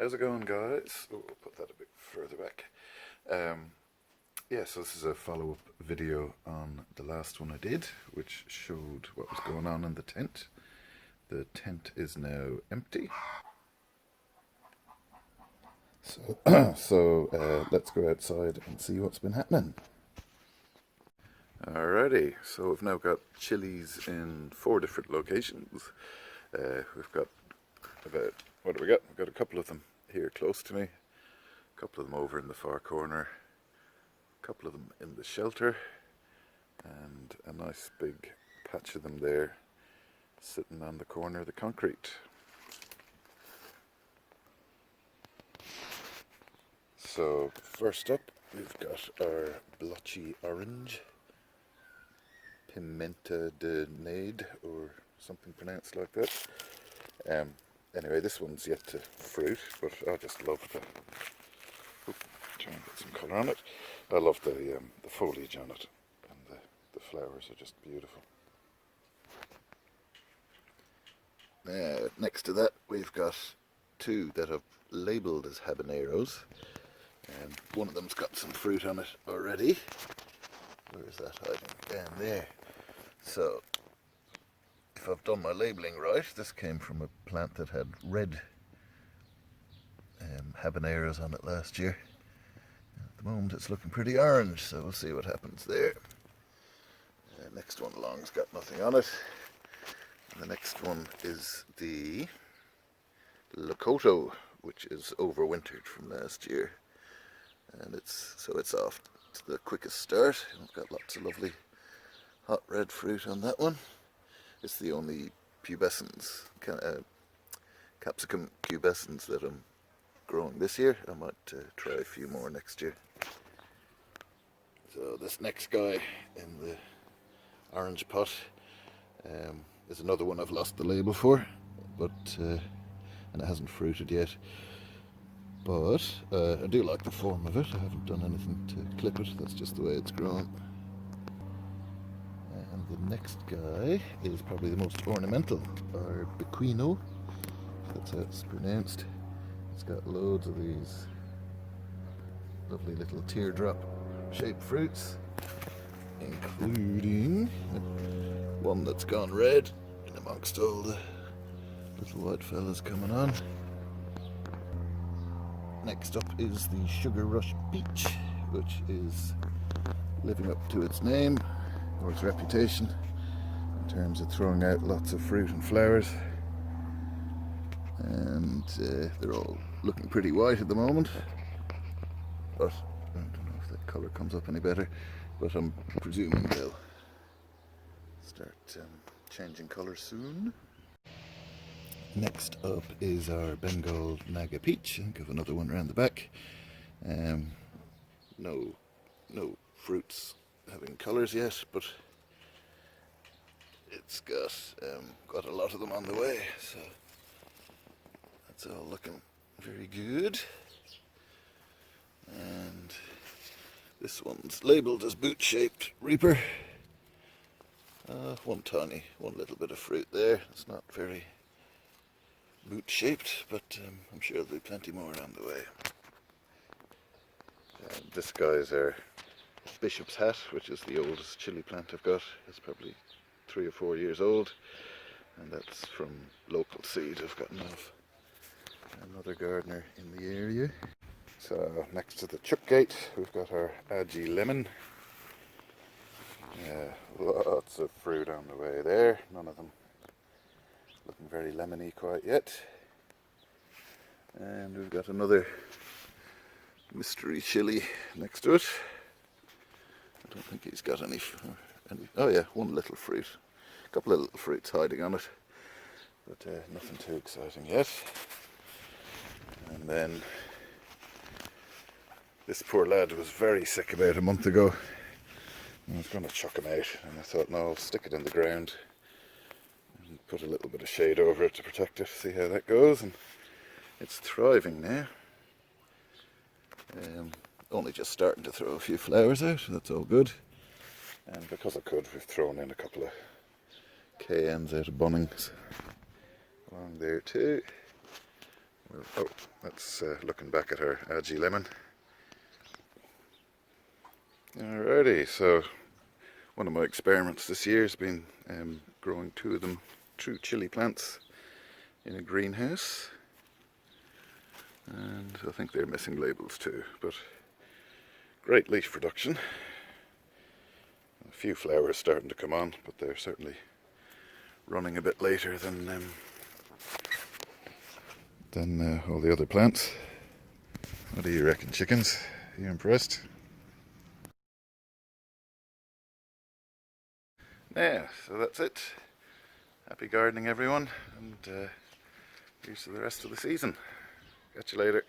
How's it going, guys? Oh, we'll put that a bit further back. Yeah, so this is a follow-up video on the last one I did, which showed what was going on in the tent. The tent is now empty. So, let's go outside and see what's been happening. Alrighty, so we've now got chilies in 4 different locations. We've got about, what do we got? We've got a couple of them here close to me, a couple of them over in the far corner, a couple of them in the shelter, and a nice big patch of them there sitting on the corner of the concrete. So first up, we've got our blotchy orange, pimenta de nade, or something pronounced like that. Anyway, this one's yet to fruit, but I just love the. Try and get some colour on it. I love the foliage on it, and the flowers are just beautiful. Next to that, we've got 2 that I've labelled as habaneros. One of them's got some fruit on it already. Where is that hiding? Down there. So, if I've done my labelling right, this came from a plant that had red habaneros on it last year. At the moment it's looking pretty orange, so we'll see what happens there. Next one along's got nothing on it. And the next one is the Lakota, which is overwintered from last year. And it's off to the quickest start. We've got lots of lovely hot red fruit on that one. It's the only pubescens, capsicum pubescens that I'm growing this year. I might try a few more next year. So this next guy in the orange pot is another one I've lost the label for, but and it hasn't fruited yet. But I do like the form of it. I haven't done anything to clip it, that's just the way it's grown. And the next guy is probably the most ornamental, our Bequino, if that's how it's pronounced. It's got loads of these lovely little teardrop shaped fruits, including one that's gone red in amongst all the little white fellas coming on. Next up is the Sugar Rush Peach, which is living up to its name, or its reputation, in terms of throwing out lots of fruit and flowers. And they're all looking pretty white at the moment, but I don't know if that colour comes up any better, but I'm presuming they'll start changing colour soon. Next up is our Bengal Naga Peach. I think I have another one around the back. No fruits having colours yet, but it's got a lot of them on the way, so that's all looking very good. And this one's labelled as boot-shaped Reaper. One little bit of fruit there. It's not very boot-shaped, but I'm sure there'll be plenty more on the way. This guy's our Bishop's Hat, which is the oldest chili plant I've got. It's probably 3 or 4 years old, and that's from local seed I've gotten off another gardener in the area. So next to the chuck gate, we've got our Aji Lemon. Lots of fruit on the way there, none of them looking very lemony quite yet. And we've got another mystery chili next to it. I don't think he's got any, oh yeah, one little fruit. A couple of little fruits hiding on it, but nothing too exciting yet. And then this poor lad was very sick about a month ago. I was going to chuck him out, and I thought, no, I'll stick it in the ground and put a little bit of shade over it to protect it, see how that goes. And it's thriving now. Only just starting to throw a few flowers out, that's all good. And because I could, we've thrown in a couple of KMs out of Bunnings along there too. Oh, that's looking back at our algae lemon. Alrighty, so one of my experiments this year has been growing 2 of them true chili plants in a greenhouse. And I think they're missing labels too, but great leaf production. A few flowers starting to come on, but they're certainly running a bit later than all the other plants. What do you reckon, chickens? Are you impressed? Yeah, so that's it. Happy gardening, everyone, and here's to the rest of the season. Catch you later.